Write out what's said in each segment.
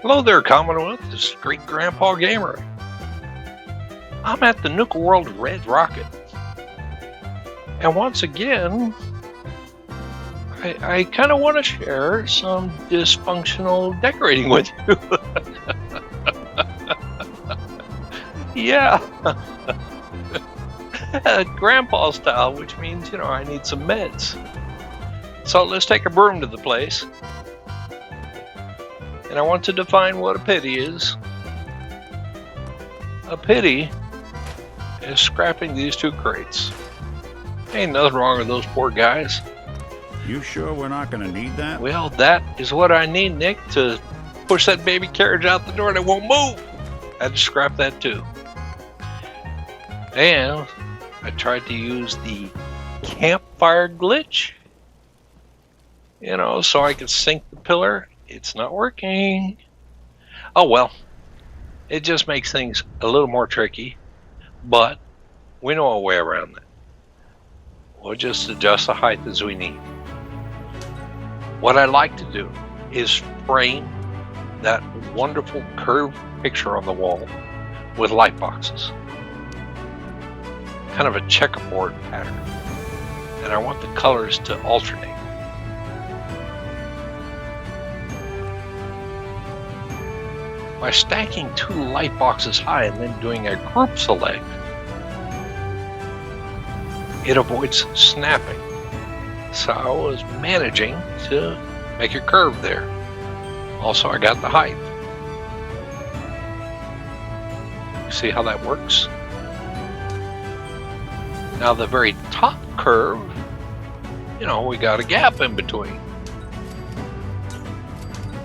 Hello there, Commonwealth. This is Great Grandpa Gamer. I'm at the Nuka World Red Rocket. And once again, I kind of want to share some dysfunctional decorating with you. Yeah. Grandpa style, which means, I need some meds. So let's take a broom to the place. And I want to define what a pity is. A pity is scrapping these two crates. Ain't nothing wrong with those poor guys. You sure we're not going to need that? Well, that is what I need, Nick, to push that baby carriage out the door and it won't move. I had to scrap that too. And I tried to use the campfire glitch, so I could sink the pillar. It's not working. Oh well, it just makes things a little more tricky, but we know a way around that. We'll just adjust the height as we need. What I like to do is frame that wonderful curved picture on the wall with light boxes. Kind of a checkerboard pattern. And I want the colors to alternate. By stacking two light boxes high and then doing a group select, it avoids snapping. So I was managing to make it curved there. Also, I got the height. See how that works? Now the very top curve, we got a gap in between.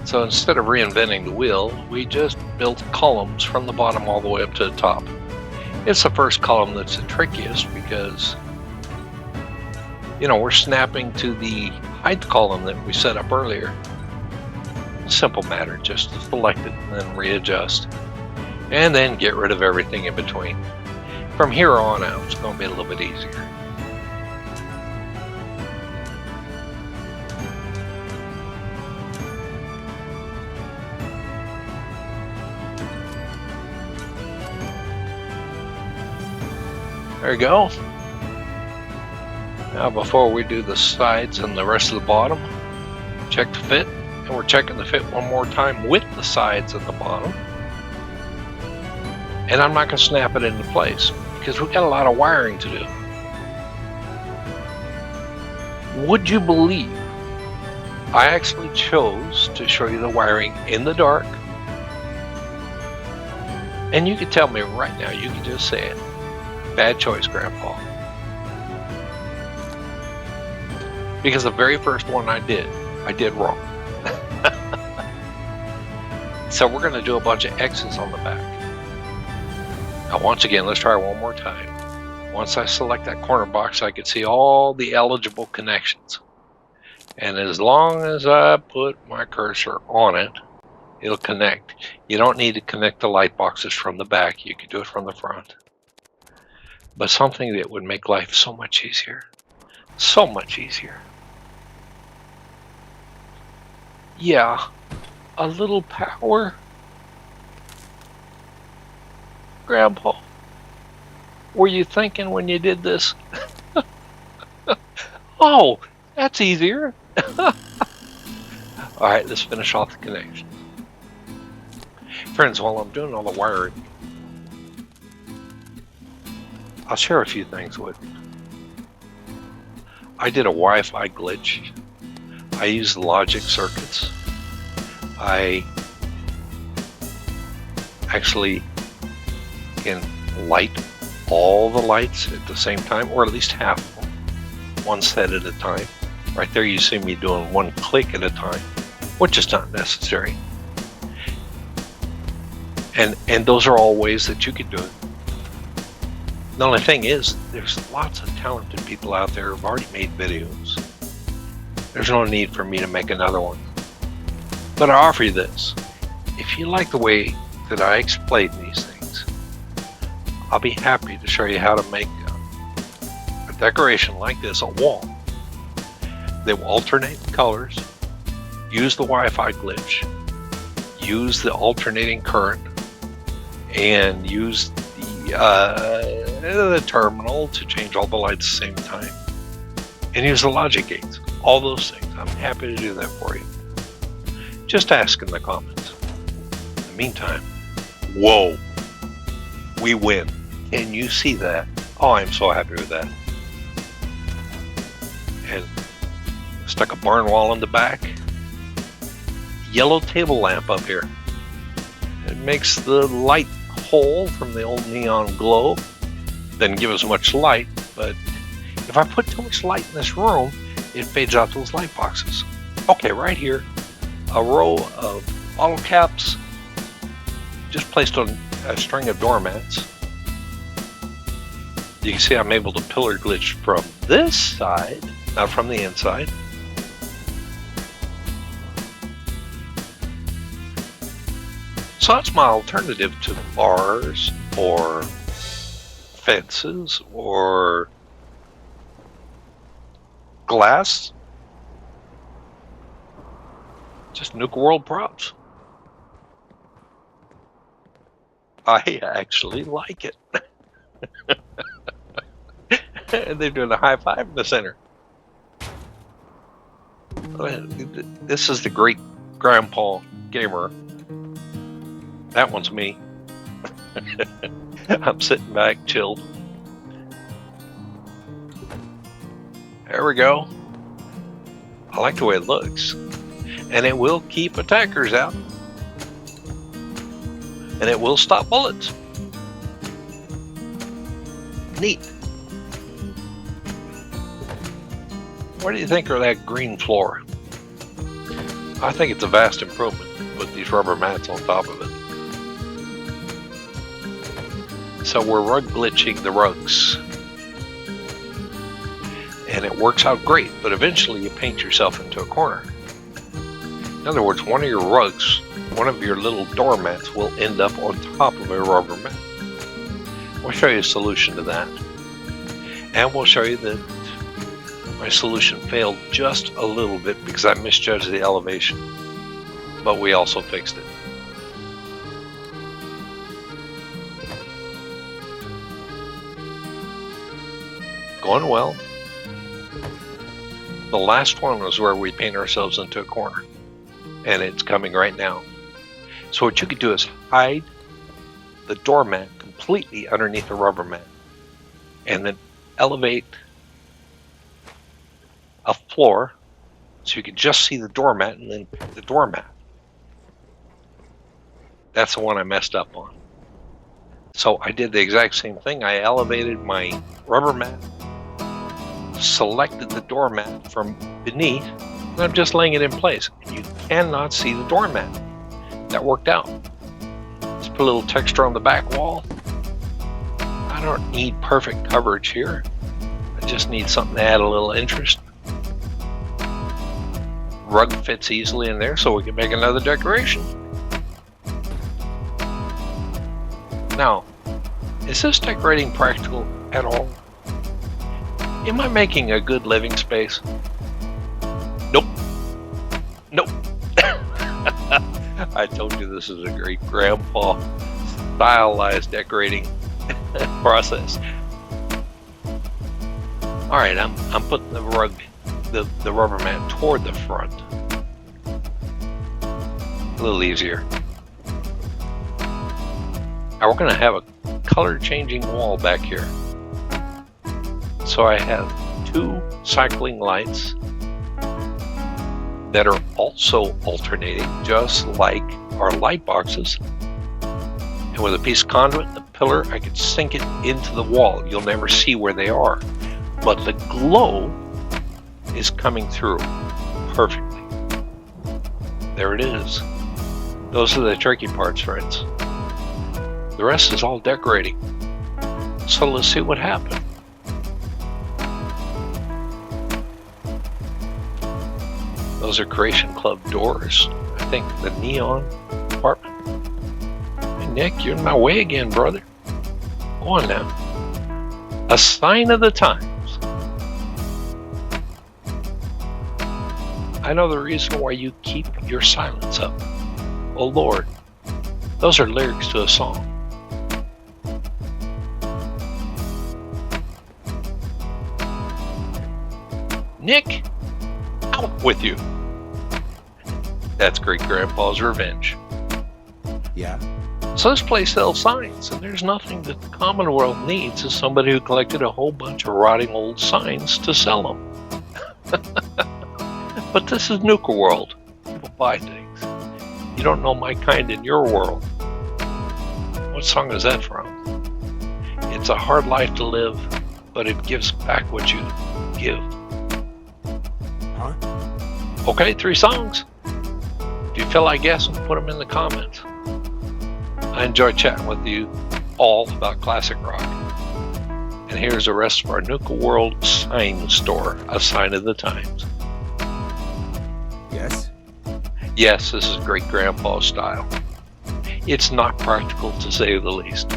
So instead of reinventing the wheel, we just built columns from the bottom all the way up to the top. It's the first column that's the trickiest because, we're snapping to the height column that we set up earlier. Simple matter, just to select it and then readjust. And then get rid of everything in between. From here on out, it's going to be a little bit easier. There you go. Now before we do the sides and the rest of the bottom, check the fit. And we're checking the fit one more time with the sides and the bottom. And I'm not going to snap it into place because we've got a lot of wiring to do. Would you believe I actually chose to show you the wiring in the dark? And you can tell me right now, you can just say it. Bad choice, Grandpa. Because the very first one I did wrong. So we're going to do a bunch of X's on the back. Now once again, let's try one more time. Once I select that corner box, I can see all the eligible connections. And as long as I put my cursor on it, it'll connect. You don't need to connect the light boxes from the back. You can do it from the front. But something that would make life so much easier. So much easier. Yeah, a little power. Grandpa, were you thinking when you did this? Oh, that's easier. All right, let's finish off the connection. Friends, while I'm doing all the wiring, I'll share a few things with you. I did a Wi-Fi glitch. I used logic circuits. I actually can light all the lights at the same time, or at least half of them, one set at a time. Right there you see me doing one click at a time, which is not necessary. And those are all ways that you could do it. The only thing is, there's lots of talented people out there who've already made videos. There's no need for me to make another one. But I offer you this. If you like the way that I explain these things, I'll be happy to show you how to make a decoration like this, a wall, that will alternate colors, use the Wi-Fi glitch, use the alternating current and use the terminal to change all the lights at the same time, and use the logic gates. All those things. I'm happy to do that for you. Just ask in the comments. In the meantime, whoa, we win. Can you see that? Oh, I'm so happy with that. And stuck a barn wall in the back. Yellow table lamp up here. It makes the light hole from the old neon globe. Doesn't give us much light, but if I put too much light in this room, it fades out those light boxes. Okay, right here, a row of bottle caps just placed on a string of doormats. You can see I'm able to pillar glitch from this side, not from the inside. So that's my alternative to bars or fences or glass. Just Nuke World props. I actually like it. And they're doing a high five in the center. This is the great grandpa gamer. That one's me. I'm sitting back, chilled. There we go. I like the way it looks. And it will keep attackers out. And it will stop bullets. Neat. What do you think of that green floor? I think it's a vast improvement with these rubber mats on top of it. So we're rug glitching the rugs. And it works out great, but eventually you paint yourself into a corner. In other words, one of your rugs, one of your little doormats will end up on top of a rubber mat. We'll show you a solution to that. And we'll show you that my solution failed just a little bit because I misjudged the elevation. But we also fixed it. Going well. The last one was where we paint ourselves into a corner. And it's coming right now. So what you could do is hide the doormat completely underneath the rubber mat. And then elevate a floor so you can just see the doormat and then the doormat. That's the one I messed up on. So I did the exact same thing. I elevated my rubber mat, selected the doormat from beneath, and I'm just laying it in place. You cannot see the doormat. That worked out. Let's put a little texture on the back wall. I don't need perfect coverage here. I just need something to add a little interest. Rug fits easily in there, so we can make another decoration. Now, is this decorating practical at all? Am I making a good living space? Nope. Nope. I told you this is a great grandpa stylized decorating process. All right, I'm putting the rug, the rubber mat toward the front. A little easier. Now we're going to have a color changing wall back here. So I have two cycling lights that are also alternating, just like our light boxes. And with a piece of conduit, the pillar, I can sink it into the wall. You'll never see where they are. But the glow is coming through perfectly. There it is. Those are the tricky parts, friends. The rest is all decorating. So let's see what happened. Those are Creation Club doors. I think the neon apartment. Hey Nick, you're in my way again, brother. Go on now. A sign of the times. I know the reason why you keep your silence up. Oh Lord, those are lyrics to a song. Nick, out with you. That's Great Grandpa's Revenge. Yeah? So this place sells signs, and there's nothing that the Commonwealth needs is somebody who collected a whole bunch of rotting old signs to sell them. But this is Nuka World. People buy things. You don't know my kind in your world. What song is that from? It's a hard life to live, but it gives back what you give. Huh? Okay, 3 songs. If you feel like guessing, put them in the comments. I enjoy chatting with you all about classic rock. And here's the rest of our Nuka World sign store, a sign of the times. Yes? Yes, this is Great Grandpa style. It's not practical to say the least,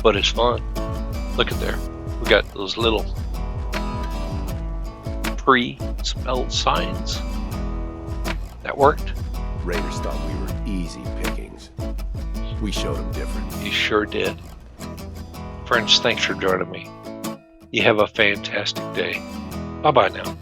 but it's fun. Look at there. We got those little pre-spelled signs. That worked. Raiders thought we were easy pickings. We showed them different. You sure did. Friends, thanks for joining me. You have a fantastic day. Bye-bye now.